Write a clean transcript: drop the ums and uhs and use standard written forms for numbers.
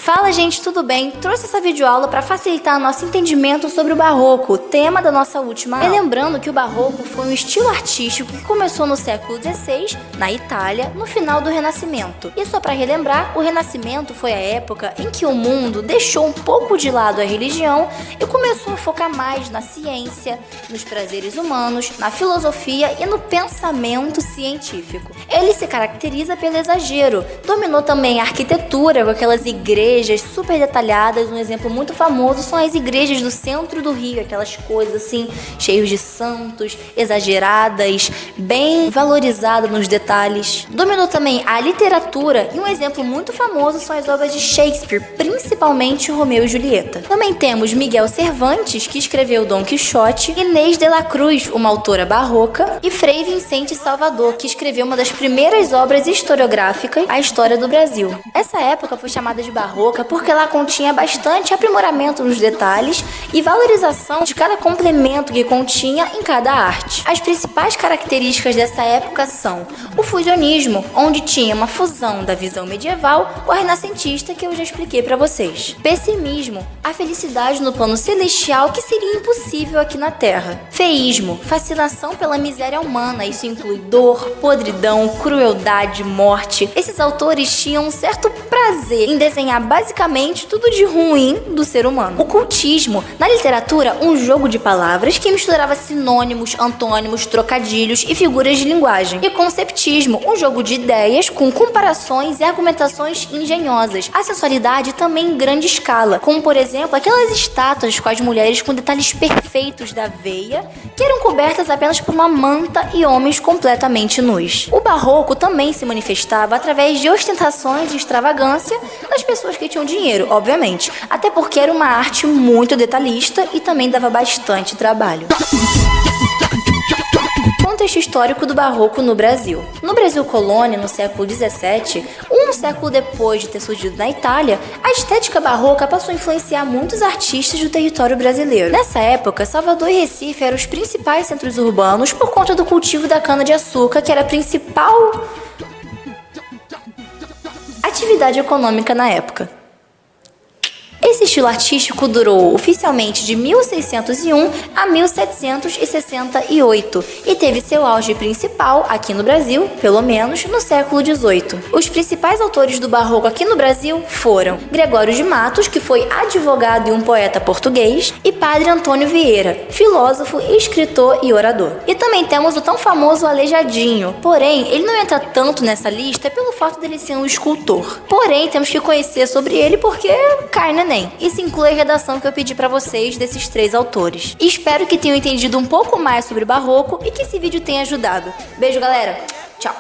Fala gente, tudo bem? Trouxe essa videoaula para facilitar nosso entendimento sobre o Barroco, tema da nossa última aula. Lembrando que o Barroco foi um estilo artístico que começou no século XVI, na Itália, no final do Renascimento. E só para relembrar, o Renascimento foi a época em que o mundo deixou um pouco de lado a religião e começou a focar mais na ciência, nos prazeres humanos, na filosofia e no pensamento científico. Ele se caracteriza pelo exagero, dominou também a arquitetura com aquelas igrejas super detalhadas. Um exemplo muito famoso são as igrejas do centro do Rio, aquelas coisas assim, cheias de santos, exageradas, bem valorizadas nos detalhes. Dominou também a literatura e um exemplo muito famoso são as obras de Shakespeare, principalmente Romeu e Julieta. Também temos Miguel Cervantes, que escreveu Dom Quixote, Inês de la Cruz, uma autora barroca, e Frei Vicente Salvador, que escreveu uma das primeiras obras historiográficas, a História do Brasil. Essa época foi chamada de barroca porque ela continha bastante aprimoramento nos detalhes e valorização de cada complemento que continha em cada arte. As principais características dessa época são o fusionismo, onde tinha uma fusão da visão medieval com a renascentista, que eu já expliquei para vocês. Pessimismo, a felicidade no plano celestial que seria impossível aqui na Terra. Feísmo, fascinação pela miséria humana, isso inclui dor, podridão, crueldade, morte. Esses autores tinham um certo prazer em desenhar basicamente tudo de ruim do ser humano. O cultismo, na literatura, um jogo de palavras que misturava sinônimos, antônimos, trocadilhos e figuras de linguagem. E conceptismo, um jogo de ideias com comparações e argumentações engenhosas. A sensualidade também em grande escala, como por exemplo aquelas estátuas com as mulheres com detalhes perfeitos da veia, que eram cobertas apenas por uma manta e homens completamente nus. O barroco também se manifestava através de ostentações e extravagância das pessoas que tinham dinheiro, obviamente, até porque era uma arte muito detalhista e também dava bastante trabalho. Contexto histórico do Barroco no Brasil. No Brasil colônia, no século XVII, um século depois de ter surgido na Itália, a estética barroca passou a influenciar muitos artistas do território brasileiro. Nessa época, Salvador e Recife eram os principais centros urbanos por conta do cultivo da cana-de-açúcar, que era a principal atividade econômica na época. Esse estilo artístico durou oficialmente de 1601 a 1768 e teve seu auge principal aqui no Brasil, pelo menos, no século XVIII. Os principais autores do Barroco aqui no Brasil foram Gregório de Matos, que foi advogado e um poeta português, e Padre Antônio Vieira, filósofo, escritor e orador. E também temos o tão famoso Aleijadinho, porém, ele não entra tanto nessa lista pelo fato dele ser um escultor. Porém, temos que conhecer sobre ele porque cai no Enem. Isso inclui a redação que eu pedi pra vocês desses três autores. E espero que tenham entendido um pouco mais sobre o Barroco e que esse vídeo tenha ajudado. Beijo, galera. Tchau.